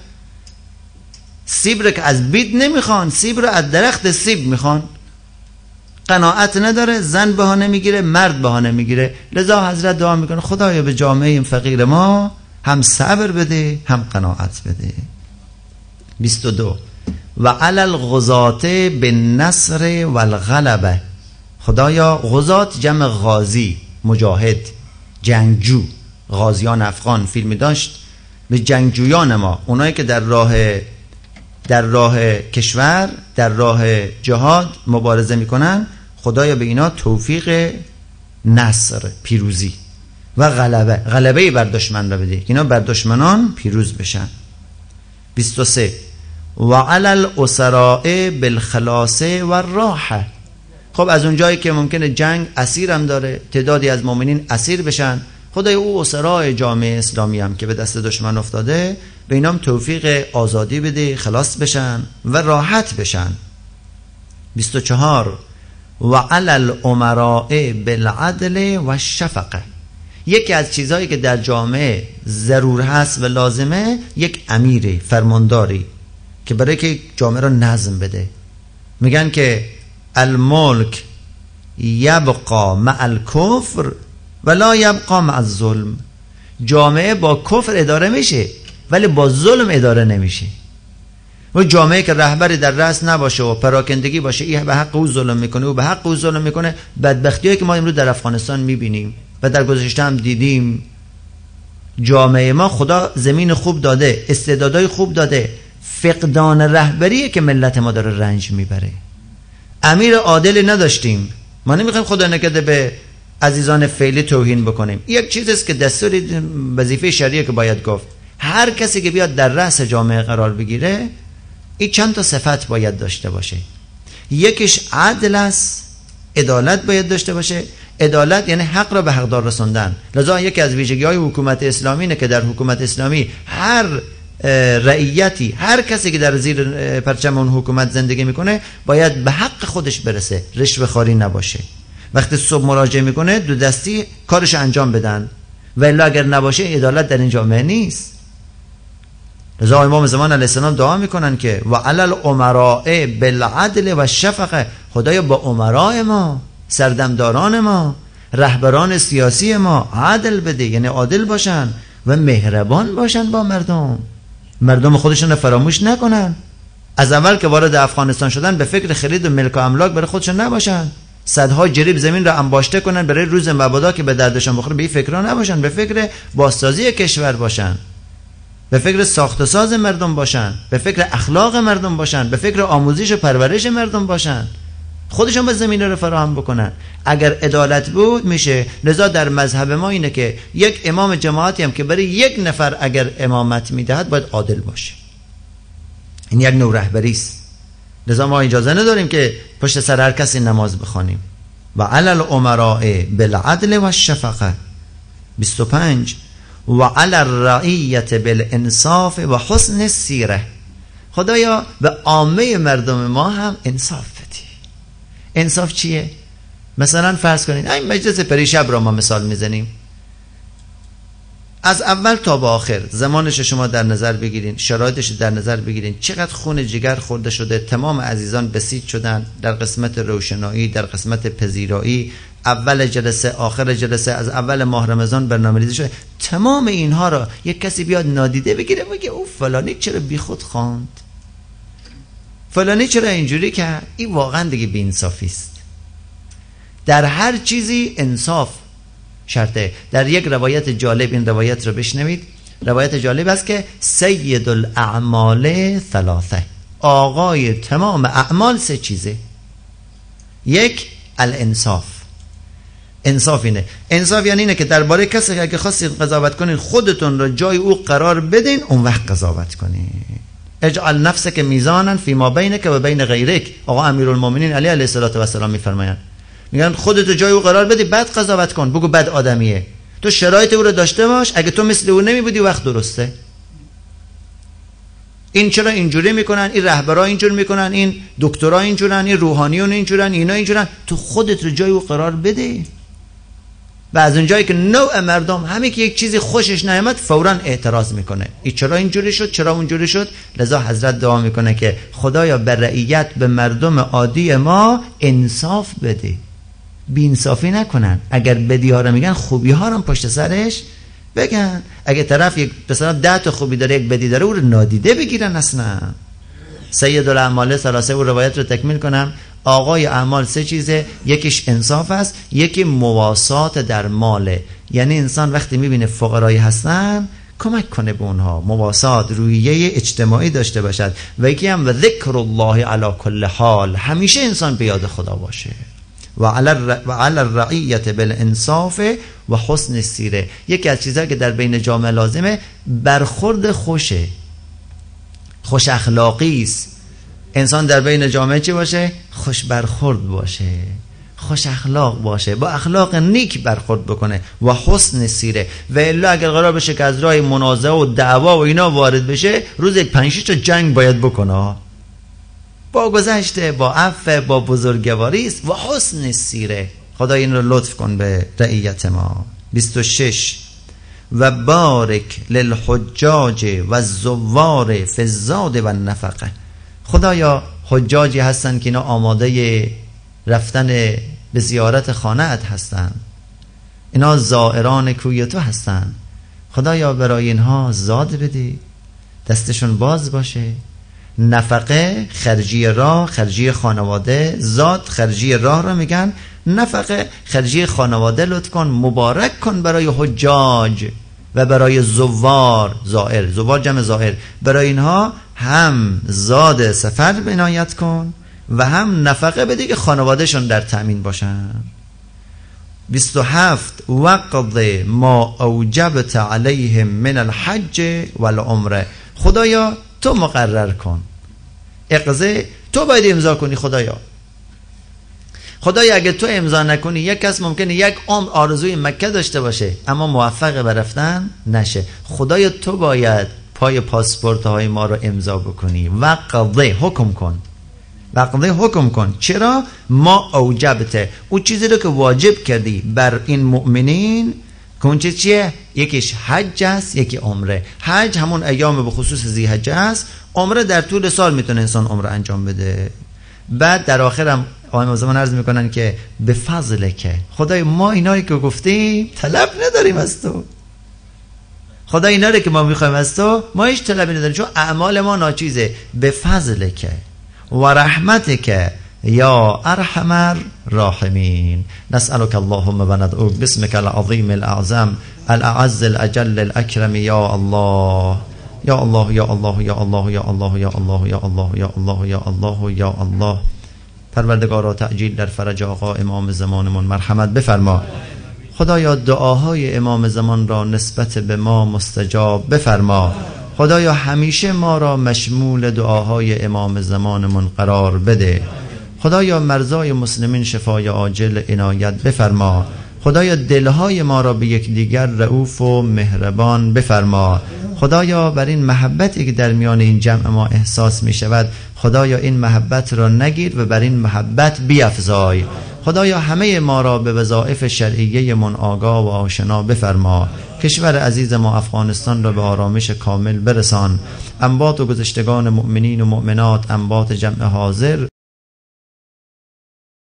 سیب رو که از بید نمیخوان، سیب رو از درخت سیب میخوان. قناعت نداره، زن بهانه میگیره، مرد بهانه میگیره. لذا حضرت دعا میکنه خدایا به جامعه این فقیر ما هم صبر بده هم قناعت بده. 22 و علی الغزاة بالنصر والغلبه. خدایا غزات جمع غازی، مجاهد، جنگجو. غازیان افغان فیلمی داشت. به جنگجویان ما، اونایی که در راه کشور، در راه جهاد مبارزه میکنن، خدایا به اینا توفیق نصر، پیروزی و غلبه بر دشمن را بده، اینا بر دشمنان پیروز بشن. 23 و علی الاسراء بالخلاص والراحه. خب از اونجایی که ممکنه جنگ اسیر هم داره، تعدادی از مؤمنین اسیر بشن، خدای او اسراء جامعه اسلامی هم که به دست دشمن افتاده، به اینام توفیق آزادی بده، خلاص بشن و راحت بشن. 24 و علی الامراء بالعدل و الشفقه. یکی از چیزهایی که در جامعه ضرور هست و لازمه، یک امیری، فرمانداری که برای که جامعه را نظم بده. میگن که الملک یبقا مع الکفر ولا یبقا مع الظلم. جامعه با کفر اداره میشه ولی با ظلم اداره نمیشه. و جامعه که رهبری در رأس نباشه و پراکندگی باشه، این به حق او ظلم میکنه و به حق او ظلم میکنه، بدبختیایی که ما امروز در افغانستان میبینیم و در گذشته هم دیدیم. جامعه ما خدا زمین خوب داده، استعدادهای خوب داده، فقدان رهبریه که ملت ما داره رنج میبره. امیر عادلی نداشتیم. ما نمیخوایم خدا نکرده به عزیزان فعلی توهین بکنیم. یک چیزی است که دستور وظیفه شرعیه که باید گفت. هر کسی که بیاد در رأس جامعه قرار بگیره، این چند تا صفت باید داشته باشه. یکیش عدل است، عدالت باید داشته باشه. عدالت یعنی حق را به حقدار رسوندن. لذا یکی از ویژگی‌های حکومت اسلامی اینه که در حکومت اسلامی هر رعیتی، هر کسی که در زیر پرچم اون حکومت زندگی میکنه باید به حق خودش برسه، رشوه خواری نباشه. وقتی صبح مراجعه میکنه دو دستی کارش انجام بدن و الا اگر نباشه عدالت در این جامعه نیست. لذا امام زمان علیه السلام دعا میکنن که و علی الامراء بالعدل و الشفقه، خدایا با امراء ما، سردمداران ما، رهبران سیاسی ما عدل بده، یعنی عادل باشن و مهربان باشن با مردم خودشون فراموش نکنن. از اول که وارد افغانستان شدن به فکر خرید و ملک و املاک برای خودشون نباشن، صدها جریب زمین را انباشته کنن برای روز مبادا که به دردشان بخوره، به این فکرها نباشن، به فکر بازسازی کشور باشن، به فکر ساخت و ساز مردم باشن، به فکر اخلاق مردم باشن، به فکر آموزش و پرورش مردم باشن، خودشون به زمین رو فراهم بکنن. اگر عدالت بود میشه. لذا در مذهب ما اینه که یک امام جماعتی هم که برای یک نفر اگر امامت میدهد باید عادل باشه. این یک نوع رهبری است. لذا ما اجازه نداریم که پشت سر هر کسی نماز بخوانیم. و علی الامراء بالعدل و الشفقه. 25 و علی الرعیت بالانصاف و حسن السیره. خدایا به عامه مردم ما هم انصاف بدی. انصاف چیه؟ مثلا فرض کنید این مجلس پریشب را ما مثال میزنیم، از اول تا به آخر زمانش شما در نظر بگیرین، شرایطش در نظر بگیرین، چقدر خون جگر خورده شده، تمام عزیزان بسیج شدن در قسمت روشنایی، در قسمت پذیرایی، اول جلسه آخر جلسه، از اول ماه رمضان برنامه‌ریزی شده. تمام اینها را یک کسی بیاد نادیده بگیره بگه او فلانی چرا بیخود خواند، فلانی چرا اینجوری کرد، این واقعا دیگه بی‌انصافی است. در هر چیزی انصاف شرطه. در یک روایت جالب این روایت رو بشنوید. روایت جالب است که سید الاعمال ثلاثه، آقای تمام اعمال سه چیزه. یک الانصاف. انصاف اینه. انصاف یعنی اینه که درباره کسی اگه خواستید قضاوت کنین خودتون رو جای او قرار بدین، اون وقت قضاوت کنین. اجعل نفسک میزانا فیما بینک و بین غیرک. آقا امیرالمومنین علی علیه السلام میفرمایند، میگن خودتو جای او قرار بدی بعد قضاوت کن، بگو بد آدمیه، تو شرایط او رو داشته باش، اگه تو مثل او نمی بودی وقت درسته. این چرا اینجوری میکنن، این رهبرا اینجور میکنن، این دکترا اینجورن، این روحانیون اینجورن، اینا اینجورن، تو خودت رو جای او قرار بده. و از اونجایی که نوع مردم همه که یک چیزی خوشش نیامد فوراً اعتراض میکنه، این چرا اینجوری شد، چرا اونجوری شد. لذا حضرت دعا میکنه که خدایا به رعیت، به مردم عادی ما انصاف بده، بی‌انصافی نکنن. اگر بدی ها رو میگن خوبی ها رو پشت سرش بگن. اگه طرف یک مثلا 10 تا خوبی داره یک بدی داره او رو نادیده بگیرن. اصلا سید الاعمال ثلاثه و روایت رو تکمیل کنم. آقای اعمال سه چیزه، یکیش انصاف است، یکی مواسات در ماله، یعنی انسان وقتی میبینه فقرایی هستن کمک کنه به اونها، مواسات، روحیه اجتماعی داشته باشد. و یکی هم و ذکر الله علی کل حال، همیشه انسان به یاد خدا باشه. و علی الرعیت بالانصاف و حسن السیره. یکی از چیزهایی که در بین جامعه لازمه برخورد خوشه، خوش اخلاقی است. انسان در بین جامعه چی باشه؟ خوش برخورد باشه، خوش اخلاق باشه، با اخلاق نیک برخورد بکنه و حسن سیره. و الا اگر قرار بشه که از راه منازعه و دعوا و اینا وارد بشه، روز 5-6 تا جنگ باید بکنه. با گذشته، با عفو، با بزرگواری است و حسن سیره. خدا این رو لطف کن به رعیت ما. 26 و بارک للحجاج و الزوار فی الزاد و النفقه. خدایا حجاجی هستن که اینا آماده رفتن به زیارت خانه‌ات هستن، اینا زائران کوی تو هستن. خدایا برای اینها زاد بده، دستشون باز باشه. نفقه خرجی راه، خرجی خانواده. زاد خرجی راه رو میگن، نفقه خرجی خانواده. لطف کن مبارک کن برای حجاج و برای زوار. زائر، زوار جمع زائر. برای اینها هم زاد سفر عنایت کن و هم نفقه بده که خانوادهشون در تأمین باشن. 27 وقض ما اوجبت علیهم من الحج والعمره. خدایا تو مقرر کن، اقضا تو باید امضا کنی. خدایا اگه تو امضا نکنی، یک کس ممکنه یک عمر آرزوی مکه داشته باشه اما موفق به رفتن نشه. خدایا تو باید پای پاسپورت های ما رو امضا بکنی. وقضی حکم کن، وقضی حکم کن. چرا؟ ما اوجبته، او چیزی رو که واجب کردی بر این مؤمنین که اون چیه؟ یکیش حج است، یکی عمره. حج همون ایام به خصوص ذی‌حجه است، عمره در طول سال میتونه انسان عمره انجام بده. بعد در آخر هم آقای معظم عرض میکنن که به فضل که خدای ما اینایی که گفتیم طلب نداریم از تو، خدای اینا رو که ما میخوایم از تو ما هیچ طلبی نداریم، چون اعمال ما ناچیزه. به فضل که و رحمت که یا ارحم الراحمین. نسألك اللهم و ندعوك باسمك العظیم الاعظم الاعز الاجل الاکرم یا الله یا الله یا الله یا الله یا الله یا الله یا الله یا الله یا الله یا الله. پروردگارا تعجیل در فرج آقا امام زمانمون مرحمت بفرما. خدایا دعاهای امام زمان را نسبت به ما مستجاب بفرما. خدایا همیشه ما را مشمول دعاهای امام زمانمون قرار بده. خدایا مرضای مسلمین شفای عاجل عنایت بفرما. خدایا دلهای ما را به یکدیگر رؤوف و مهربان بفرما. خدایا بر این محبتی که در میان این جمع ما احساس می شود، خدایا این محبت را نگیر و بر این محبت بیفزای. خدایا همه ما را به وظایف شرعیه من آگاه و آشنا بفرما. کشور عزیز ما افغانستان را به آرامش کامل برسان. انباط و گذشتگان مؤمنین و مؤمنات، انباط جمع حاضر